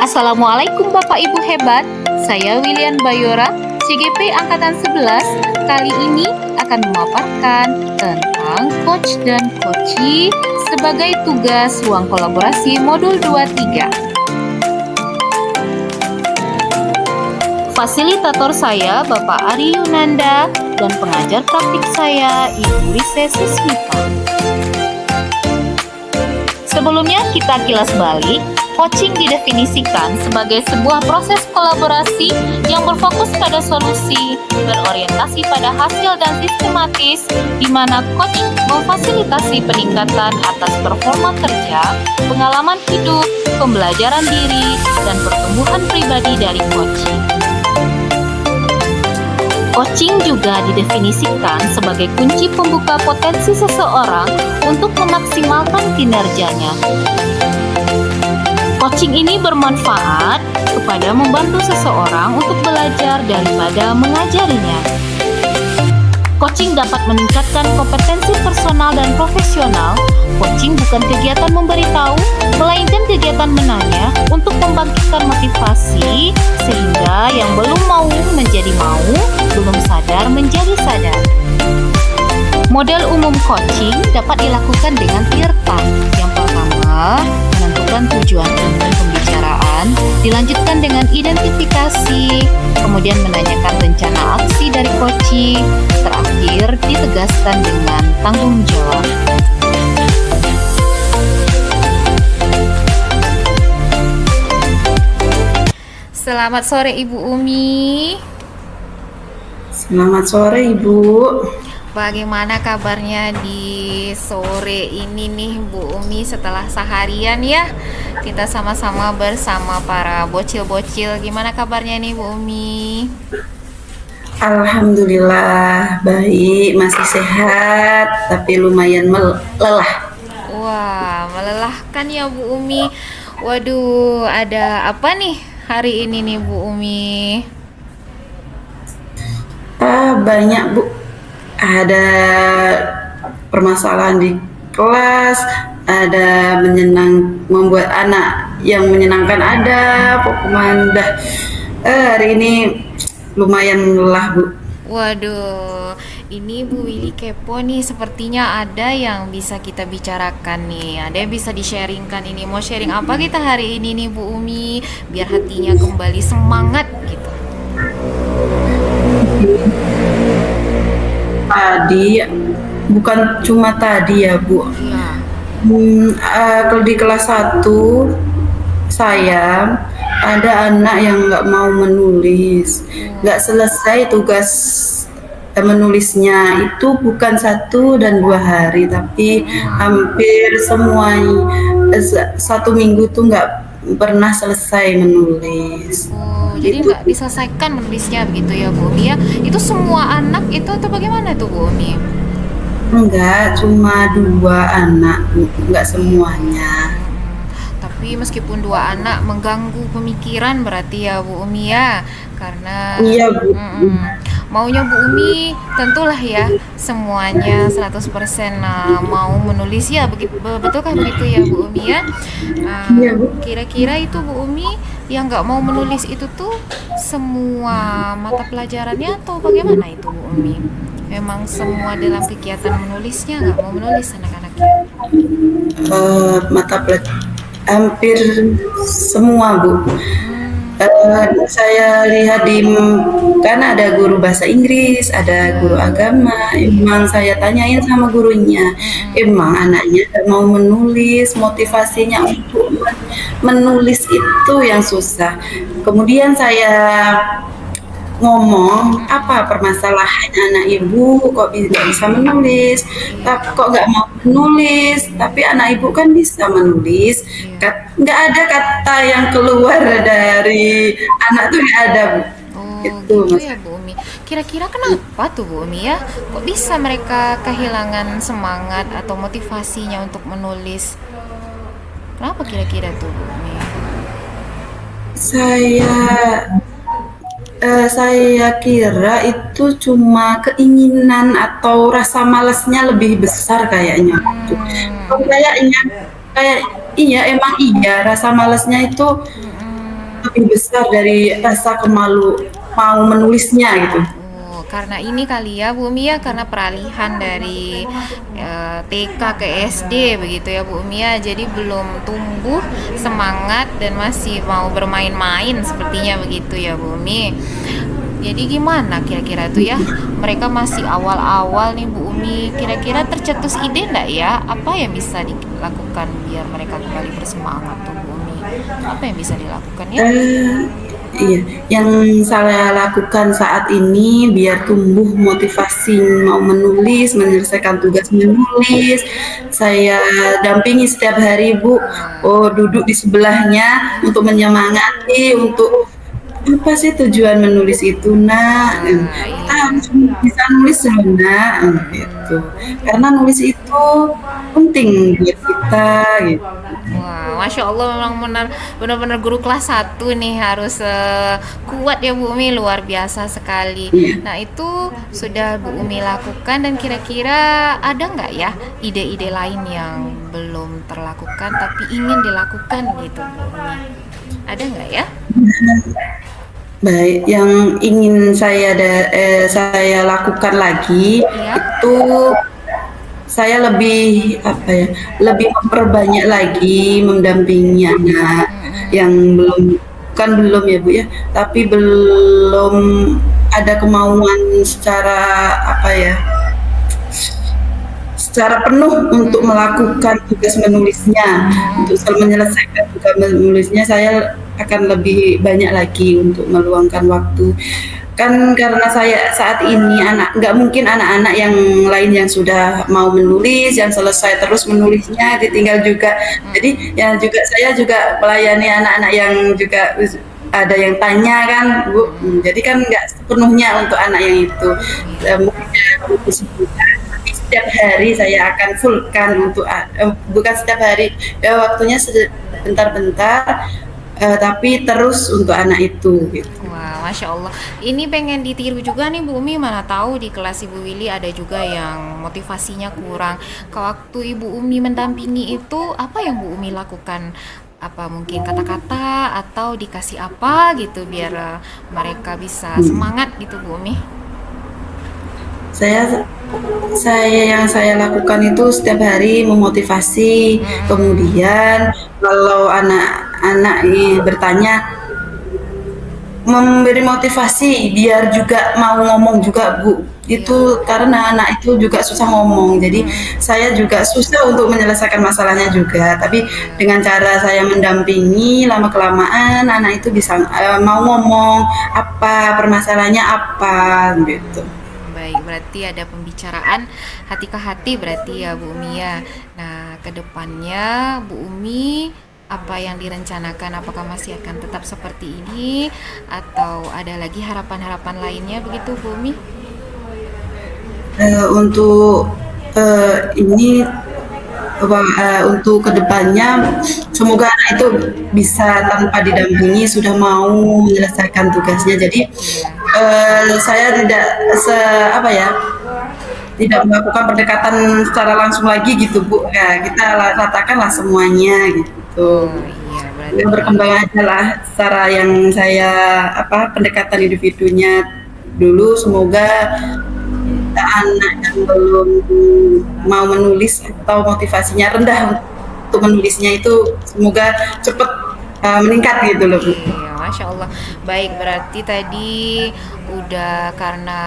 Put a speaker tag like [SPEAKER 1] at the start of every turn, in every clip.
[SPEAKER 1] Assalamualaikum Bapak Ibu hebat, saya William Bayora, CGP Angkatan 11. Kali ini akan memaparkan tentang coach dan coachee sebagai tugas ruang kolaborasi modul 23. Fasilitator saya Bapak Ari Yunanda dan pengajar praktik saya Ibu Rise Susmita. Sebelumnya kita kilas balik. Coaching didefinisikan sebagai sebuah proses kolaborasi yang berfokus pada solusi, berorientasi pada hasil dan sistematis, di mana coach memfasilitasi peningkatan atas performa kerja, pengalaman hidup, pembelajaran diri, dan pertumbuhan pribadi dari coaching. Coaching juga didefinisikan sebagai kunci pembuka potensi seseorang untuk memaksimalkan kinerjanya. Coaching ini bermanfaat kepada membantu seseorang untuk belajar daripada mengajarinya. Coaching dapat meningkatkan kompetensi personal dan profesional. Coaching bukan kegiatan memberitahu, melainkan kegiatan menanya untuk membangkitkan motivasi sehingga yang belum mau menjadi mau, belum sadar menjadi sadar. Model umum coaching dapat dilakukan dengan tirta. Yang pertama, menentukan tujuan inti pembicaraan, dilanjutkan dengan identifikasi, kemudian menanyakan rencana aksi dari coachee, terakhir ditegaskan dengan tanggung jawab. Selamat sore Ibu Umi.
[SPEAKER 2] Selamat sore Ibu.
[SPEAKER 1] Bagaimana kabarnya di sore ini nih Bu Umi setelah seharian ya kita sama-sama bersama para bocil-bocil. Gimana kabarnya nih Bu Umi?
[SPEAKER 2] Alhamdulillah baik, masih sehat tapi lumayan lelah.
[SPEAKER 1] Wah, melelahkan ya Bu Umi. Waduh, ada apa nih hari ini nih Bu Umi?
[SPEAKER 2] Banyak Bu. Ada permasalahan di kelas, ada membuat anak yang menyenangkan ada, pokoknya hari ini lumayan lelah Bu.
[SPEAKER 1] Waduh, ini Bu Willy kepo nih, sepertinya ada yang bisa kita bicarakan nih, ada yang bisa di-sharingkan ini. Mau sharing apa kita hari ini nih Bu Umi, biar hatinya kembali semangat gitu.
[SPEAKER 2] Tadi, bukan cuma tadi ya Bu.
[SPEAKER 1] Iya.
[SPEAKER 2] Kalau di kelas 1 saya ada anak yang nggak mau menulis, nggak selesai tugas menulisnya. Itu bukan 1 dan 2 hari, tapi hampir semuanya 1 minggu tuh nggak pernah selesai menulis.
[SPEAKER 1] Jadi nggak diselesaikan menulisnya begitu ya Bu Umi ya? Itu semua anak itu atau bagaimana tuh Bu Umi?
[SPEAKER 2] Enggak, cuma 2 anak, enggak semuanya.
[SPEAKER 1] Tapi meskipun 2 anak mengganggu pemikiran berarti ya Bu Umi ya, karena
[SPEAKER 2] Iya Bu.
[SPEAKER 1] maunya Bu Umi tentulah ya semuanya 100% mau menulis ya, betulkah begitu ya Bu Umi ya?
[SPEAKER 2] Iya Bu.
[SPEAKER 1] Kira-kira itu Bu Umi yang nggak mau menulis itu tuh semua mata pelajarannya atau bagaimana itu Bu Umi? Memang semua dalam kegiatan menulisnya nggak mau menulis anak-anaknya?
[SPEAKER 2] Mata pelajaran hampir semua Bu. Saya lihat kan ada guru bahasa Inggris, ada guru agama. Emang saya tanyain sama gurunya, emang anaknya mau menulis, motivasinya untuk menulis itu yang susah. Kemudian saya ngomong, apa permasalahannya anak ibu kok nggak bisa menulis, kok nggak mau menulis, tapi anak ibu kan bisa menulis. Nggak ada kata yang keluar dari anak tuh, nggak ada Bu.
[SPEAKER 1] Gitu ya Bu Umi. Kira-kira kenapa tuh Bu Umi ya? Kok bisa mereka kehilangan semangat atau motivasinya untuk menulis? Kenapa kira-kira tuh Bu Umi?
[SPEAKER 2] Saya kira itu cuma keinginan atau rasa malasnya lebih besar kayaknya. Kayaknya kayak iya, emang iya rasa malasnya itu lebih besar dari rasa kemalu mau menulisnya gitu.
[SPEAKER 3] Oh, karena ini kali ya Bu Umi ya, karena peralihan dari TK ke SD begitu ya Bu Umi ya. Jadi belum tumbuh semangat dan masih mau bermain-main sepertinya begitu ya Bu Umi. Jadi gimana kira-kira tuh ya? Mereka masih awal-awal nih Bu Umi. Kira-kira tercetus ide enggak ya? Apa yang bisa dilakukan biar mereka kembali bersemangat tuh Bu Umi? Apa yang bisa dilakukan ya?
[SPEAKER 2] Eee, iya, yang saya lakukan saat ini biar tumbuh motivasi mau menulis, menyelesaikan tugas menulis, saya dampingi setiap hari, Bu.
[SPEAKER 3] Wah,
[SPEAKER 2] Oh, duduk di sebelahnya untuk menyemangati, untuk apa sih tujuan menulis itu, Nak?
[SPEAKER 3] wah,
[SPEAKER 2] Kita
[SPEAKER 3] iya.
[SPEAKER 2] harus bisa nulis loh, Nak, gitu. Karena nulis itu penting buat kita, gitu.
[SPEAKER 3] Wah, Masya Allah memang benar-benar guru kelas satu nih harus kuat ya Bu Umi, luar biasa sekali.
[SPEAKER 2] Iya.
[SPEAKER 3] Nah itu sudah Bu Umi lakukan dan kira-kira ada nggak ya ide-ide lain yang belum terlakukan tapi ingin dilakukan gitu Bu Umi? Ada nggak ya?
[SPEAKER 2] Baik, yang ingin saya lakukan lagi
[SPEAKER 3] Iya.
[SPEAKER 2] itu saya lebih apa ya, lebih memperbanyak lagi mendampingi anak
[SPEAKER 3] Mm-mm.
[SPEAKER 2] yang belum ya Bu ya, tapi belum ada kemauan secara apa ya, secara penuh untuk melakukan tugas menulisnya, untuk menyelesaikan tugas menulisnya saya akan lebih banyak lagi untuk meluangkan waktu. Kan karena saya saat ini nggak mungkin anak-anak yang lain yang sudah mau menulis, yang selesai terus menulisnya ditinggal juga. Jadi yang juga saya juga melayani anak-anak yang juga ada yang tanya kan, Bu. Jadi kan nggak sepenuhnya untuk anak yang itu. Mungkin buku sebulan, tapi setiap hari saya akan fullkan untuk bukan setiap hari, ya waktunya sebentar-bentar, tapi terus untuk anak itu gitu.
[SPEAKER 3] Wah, Masya Allah. Ini pengen ditiru juga nih Bu Umi, mana tahu di kelas Ibu Willy ada juga yang motivasinya kurang. Waktu Ibu Umi mendampingi itu, apa yang Bu Umi lakukan? Apa mungkin kata-kata atau dikasih apa gitu biar mereka bisa semangat gitu Bu Umi?
[SPEAKER 2] Saya yang saya lakukan itu setiap hari memotivasi, kemudian kalau anak-anak bertanya, memberi motivasi biar juga mau ngomong juga Bu.
[SPEAKER 3] Iya.
[SPEAKER 2] Itu karena anak itu juga susah ngomong, jadi saya juga susah untuk menyelesaikan masalahnya juga. Tapi
[SPEAKER 3] Iya.
[SPEAKER 2] dengan cara saya mendampingi, lama-kelamaan anak itu bisa mau ngomong apa permasalahannya apa gitu.
[SPEAKER 3] Baik, berarti ada pembicaraan hati ke hati berarti ya Bu Umi ya. Nah, kedepannya Bu Umi apa yang direncanakan? Apakah masih akan tetap seperti ini atau ada lagi harapan-harapan lainnya begitu Bu Umi?
[SPEAKER 2] Untuk ini untuk kedepannya semoga anak itu bisa tanpa didampingi sudah mau menyelesaikan tugasnya. Jadi
[SPEAKER 3] Iya.
[SPEAKER 2] saya tidak apa ya, tidak melakukan pendekatan secara langsung lagi gitu Bu. Ya, kita ratakanlah semuanya gitu.
[SPEAKER 3] Oh iya,
[SPEAKER 2] Ya,
[SPEAKER 3] berarti
[SPEAKER 2] berkembang aja lah cara yang saya apa pendekatan individunya dulu. Semoga anak yang belum mau menulis atau motivasinya rendah untuk menulisnya itu semoga cepat meningkat gitu loh Bu.
[SPEAKER 3] iya, Masya Allah. Baik, berarti tadi udah karena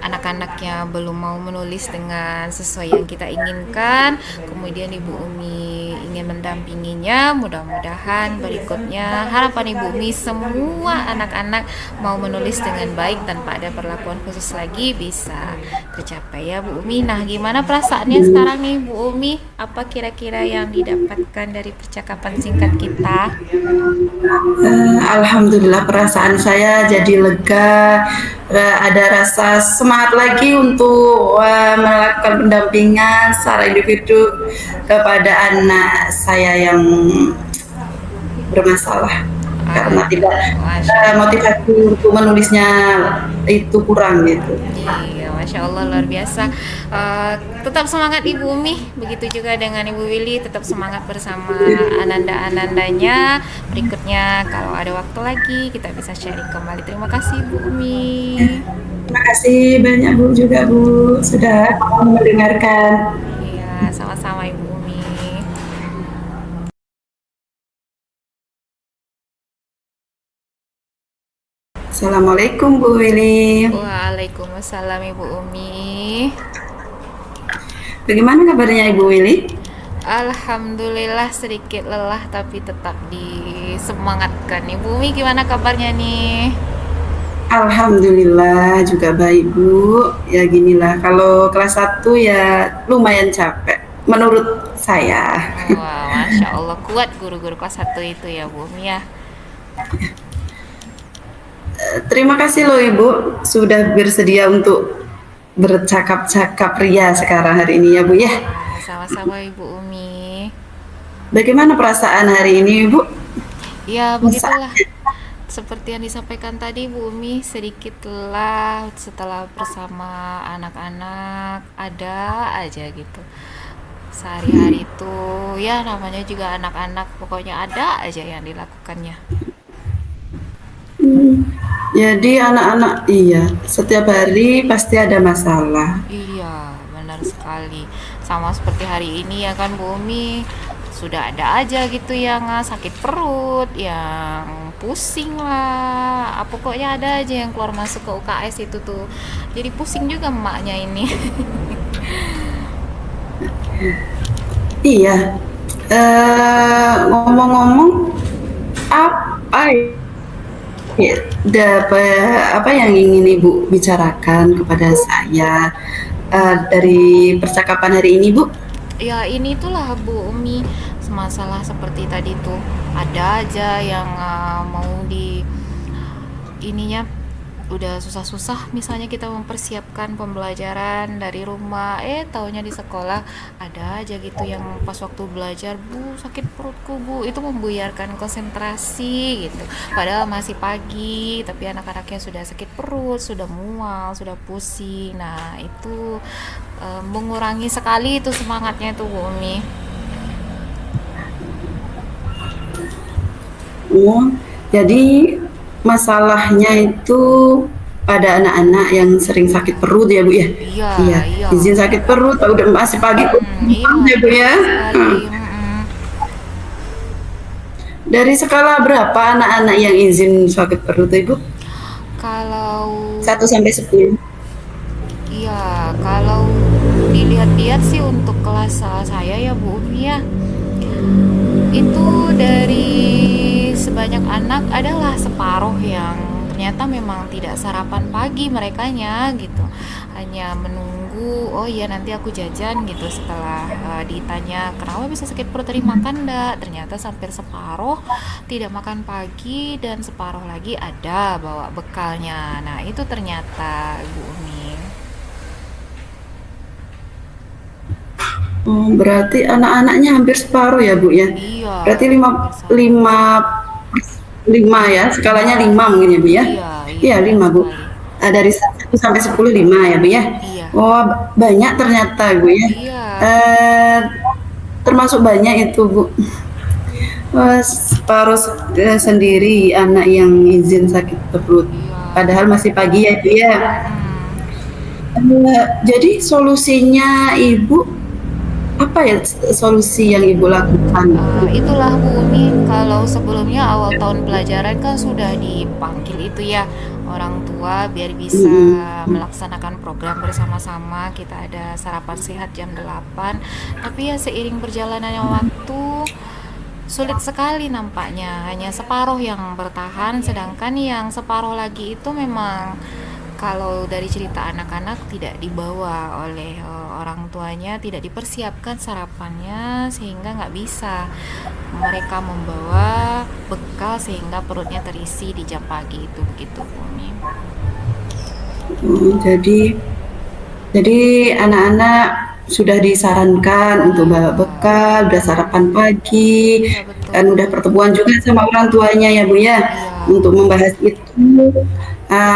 [SPEAKER 3] anak-anaknya belum mau menulis dengan sesuai yang kita inginkan, kemudian Ibu Umi ingin mendampinginya. Mudah-mudahan berikutnya harapan Ibu Umi semua anak-anak mau menulis dengan baik tanpa ada perlakuan khusus lagi bisa tercapai ya Bu Umi. Nah, gimana perasaannya sekarang nih Bu Umi? Apa kira-kira yang didapatkan dari percakapan singkat kita?
[SPEAKER 2] Alhamdulillah perasaan saya jadi lega, ada rasa semangat lagi untuk melakukan pendampingan secara individu kepada anak saya yang bermasalah karena
[SPEAKER 3] Ah,
[SPEAKER 2] tidak
[SPEAKER 3] Masya Allah.
[SPEAKER 2] motivasi untuk menulisnya itu kurang gitu.
[SPEAKER 3] Iya, Masya Allah luar biasa. Tetap semangat Ibu Umi, begitu juga dengan Ibu Willy, tetap semangat bersama Ananda-anandanya. Berikutnya kalau ada waktu lagi kita bisa sharing kembali. Terima kasih Ibu Umi.
[SPEAKER 2] Terima kasih banyak Bu juga Bu sudah mendengarkan.
[SPEAKER 3] Iya, sama-sama Ibu Umi.
[SPEAKER 2] Assalamualaikum Bu Willy.
[SPEAKER 3] Waalaikumsalam Ibu Umi.
[SPEAKER 2] Bagaimana kabarnya Ibu Willy?
[SPEAKER 3] Alhamdulillah sedikit lelah tapi tetap disemangatkan. Ibu Umi gimana kabarnya nih?
[SPEAKER 2] Alhamdulillah juga baik Bu. Ya ginilah, kalau kelas 1 ya lumayan capek menurut saya.
[SPEAKER 3] Wah, Masya Allah kuat guru-guru kelas 1 itu ya Bu Umi ya.
[SPEAKER 2] Terima kasih loh Ibu sudah bersedia untuk bercakap-cakap ria sekarang hari ini ya Bu ya.
[SPEAKER 3] Ya, sama-sama Ibu Umi.
[SPEAKER 2] Bagaimana perasaan hari ini Ibu?
[SPEAKER 3] Ya
[SPEAKER 2] Masa
[SPEAKER 3] begitulah. Seperti yang disampaikan tadi Bu Umi, sedikit lelah setelah bersama anak-anak, ada aja gitu. Sehari-hari itu ya namanya juga anak-anak, pokoknya ada aja yang dilakukannya.
[SPEAKER 2] jadi anak-anak iya setiap hari pasti ada masalah.
[SPEAKER 3] Iya, benar sekali. Sama seperti hari ini ya kan Bu Umi, sudah ada aja gitu yang sakit perut, yang pusing lah. Pokoknya ada aja yang keluar masuk ke UKS itu tuh. Jadi pusing juga emaknya ini.
[SPEAKER 2] Iya. Ngomong-ngomong apa ya, apa yang ingin Ibu bicarakan kepada saya dari percakapan hari ini Bu?
[SPEAKER 3] Ya ini itulah Bu Umi, masalah seperti tadi tuh ada aja yang mau di ininya udah susah-susah, misalnya kita mempersiapkan pembelajaran dari rumah, taunya di sekolah ada aja gitu yang pas waktu belajar, Bu sakit perutku Bu, itu membuyarkan konsentrasi gitu, padahal masih pagi tapi anak-anaknya sudah sakit perut, sudah mual, sudah pusing. Nah itu mengurangi sekali itu semangatnya tuh Bu Umi.
[SPEAKER 2] Oh, jadi masalahnya itu pada anak-anak yang sering sakit perut ya Bu ya?
[SPEAKER 3] Iya,
[SPEAKER 2] Iya,
[SPEAKER 3] iya.
[SPEAKER 2] izin sakit perut udah masih pagi
[SPEAKER 3] Iya,
[SPEAKER 2] ya Bu ya?
[SPEAKER 3] benar sekali.
[SPEAKER 2] Dari skala berapa anak-anak yang izin sakit perut Ibu?
[SPEAKER 3] Kalau
[SPEAKER 2] 1 sampai 10.
[SPEAKER 3] iya, kalau dilihat-lihat sih untuk kelas saya ya Bu Umi ya, itu dari sebanyak anak adalah separuh yang ternyata memang tidak sarapan pagi merekanya gitu, hanya menunggu oh iya nanti aku jajan gitu. Setelah ditanya kenapa bisa sakit perut tadi makan enggak, ternyata hampir separuh tidak makan pagi dan separuh lagi ada bawa bekalnya. Nah itu ternyata Bu Umi.
[SPEAKER 2] Oh, berarti anak-anaknya hampir separuh ya Bu ya?
[SPEAKER 3] Iya,
[SPEAKER 2] Berarti
[SPEAKER 3] hampir sama.
[SPEAKER 2] lima ya, skalanya 5 mungkin ya Bu ya?
[SPEAKER 3] Iya, iya
[SPEAKER 2] Iya
[SPEAKER 3] benar
[SPEAKER 2] 5 Bu.
[SPEAKER 3] sekali.
[SPEAKER 2] Dari 1 sampai 10 5 ya Bu ya?
[SPEAKER 3] Iya,
[SPEAKER 2] Oh banyak ternyata Bu ya.
[SPEAKER 3] iya,
[SPEAKER 2] Eh, termasuk banyak itu Bu. Separuh sendiri anak yang izin sakit perut.
[SPEAKER 3] iya.
[SPEAKER 2] Padahal masih pagi ya Bu ya. Jadi solusinya Ibu apa ya solusi yang Ibu lakukan?
[SPEAKER 3] Itulah Bu Umi, kalau sebelumnya awal tahun pelajaran kan sudah dipanggil itu ya orang tua biar bisa melaksanakan program bersama-sama. Kita ada sarapan sehat jam 8. Tapi ya seiring berjalannya waktu sulit sekali nampaknya. Hanya separuh yang bertahan, sedangkan yang separuh lagi itu memang kalau dari cerita anak-anak tidak dibawa oleh orang tuanya, tidak dipersiapkan sarapannya sehingga nggak bisa mereka membawa bekal sehingga perutnya terisi di jam pagi itu, begitu Umi.
[SPEAKER 2] Jadi anak-anak sudah disarankan untuk bawa bekal, udah sarapan pagi,
[SPEAKER 3] Iya betul.
[SPEAKER 2] kan udah pertemuan juga sama orang tuanya ya Bu ya,
[SPEAKER 3] Iya,
[SPEAKER 2] untuk membahas itu.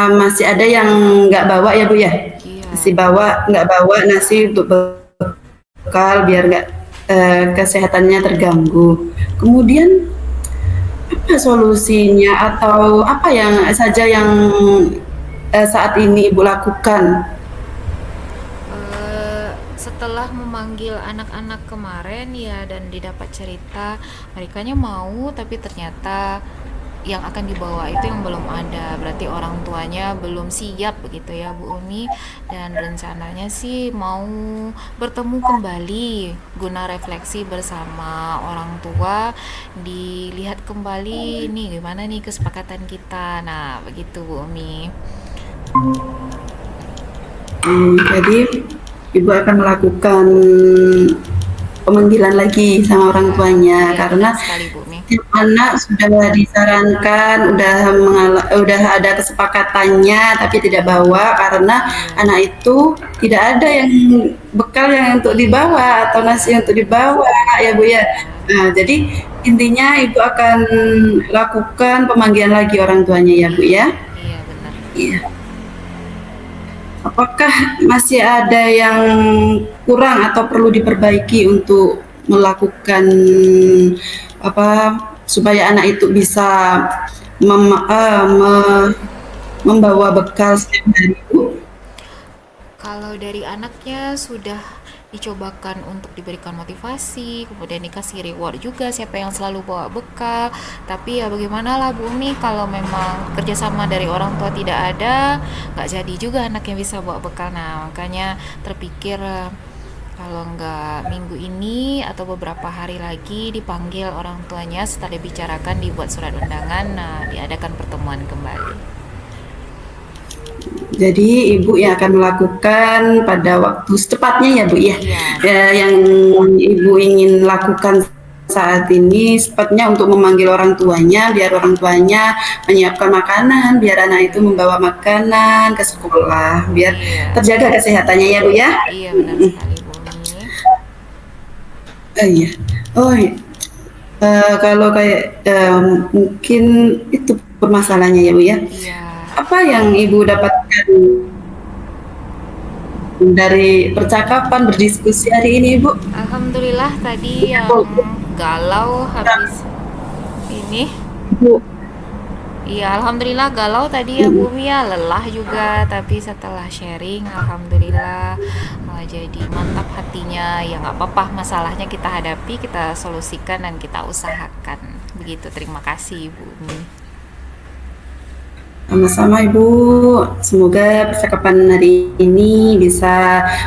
[SPEAKER 2] Masih ada yang nggak bawa ya Bu ya?
[SPEAKER 3] iya
[SPEAKER 2] si nggak bawa nasi untuk bekal biar nggak kesehatannya terganggu. Kemudian apa solusinya atau apa yang saja yang saat ini Ibu lakukan?
[SPEAKER 3] Setelah memanggil anak-anak kemarin ya dan didapat cerita merekanya mau tapi ternyata yang akan dibawa itu yang belum ada, berarti orang tuanya belum siap begitu ya Bu Umi. Dan rencananya sih mau bertemu kembali guna refleksi bersama orang tua, dilihat kembali nih gimana nih kesepakatan kita, nah begitu Bu Umi.
[SPEAKER 2] Jadi Ibu akan melakukan pemanggilan lagi sama orang tuanya
[SPEAKER 3] Ya
[SPEAKER 2] karena
[SPEAKER 3] benar sekali Bu Umi.
[SPEAKER 2] tiap anak sudah disarankan, udah ada kesepakatannya, tapi tidak bawa karena anak itu tidak ada yang bekal yang untuk dibawa atau nasi untuk dibawa, ya Bu ya. Nah, jadi intinya Ibu akan lakukan pemanggilan lagi orang tuanya ya Bu ya.
[SPEAKER 3] Iya benar.
[SPEAKER 2] Iya. Apakah masih ada yang kurang atau perlu diperbaiki untuk melakukan apa supaya anak itu bisa membawa bekal setiap hari Bu?
[SPEAKER 3] Kalau dari anaknya sudah dicobakan untuk diberikan motivasi, kemudian dikasih reward juga siapa yang selalu bawa bekal. Tapi ya bagaimana lah Bu Umi, kalau memang kerjasama dari orang tua tidak ada, nggak jadi juga anak yang bisa bawa bekal. Nah makanya terpikir kalau nggak minggu ini atau beberapa hari lagi dipanggil orang tuanya setelah dibicarakan, dibuat surat undangan, nah diadakan pertemuan kembali.
[SPEAKER 2] Jadi Ibu yang akan melakukan pada waktu secepatnya ya Bu ya.
[SPEAKER 3] Iya,
[SPEAKER 2] Yang Ibu ingin lakukan saat ini secepatnya untuk memanggil orang tuanya biar orang tuanya menyiapkan makanan, biar anak itu membawa makanan ke sekolah, biar
[SPEAKER 3] iya,
[SPEAKER 2] terjaga kesehatannya ya Bu ya.
[SPEAKER 3] iya benar sekali Bu Umi.
[SPEAKER 2] Iya. Oh iya. Kalau kayak mungkin itu permasalahannya ya Bu ya.
[SPEAKER 3] Iya.
[SPEAKER 2] Apa yang Ibu dapatkan dari percakapan berdiskusi hari ini Ibu?
[SPEAKER 3] Alhamdulillah tadi yang galau habis ini.
[SPEAKER 2] Ibu,
[SPEAKER 3] Iya, alhamdulillah galau tadi ya Bu Umi ya, lelah juga tapi setelah sharing alhamdulillah jadi mantap hatinya. Ya nggak apa-apa, masalahnya kita hadapi, kita solusikan dan kita usahakan. Begitu, terima kasih Bu Umi.
[SPEAKER 2] sama-sama Ibu. Semoga percakapan hari ini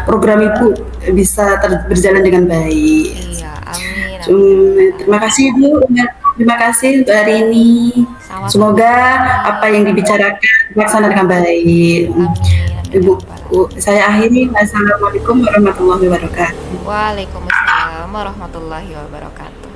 [SPEAKER 2] program Ibu bisa berjalan dengan baik.
[SPEAKER 3] Iya, amin, amin.
[SPEAKER 2] Terima kasih Ibu. Terima kasih untuk hari ini.
[SPEAKER 3] Sama-sama.
[SPEAKER 2] Semoga apa yang dibicarakan terlaksana dengan baik.
[SPEAKER 3] Amin, amin.
[SPEAKER 2] Ibu, saya akhiri. Wassalamualaikum warahmatullahi wabarakatuh.
[SPEAKER 3] Waalaikumsalam warahmatullahi wabarakatuh.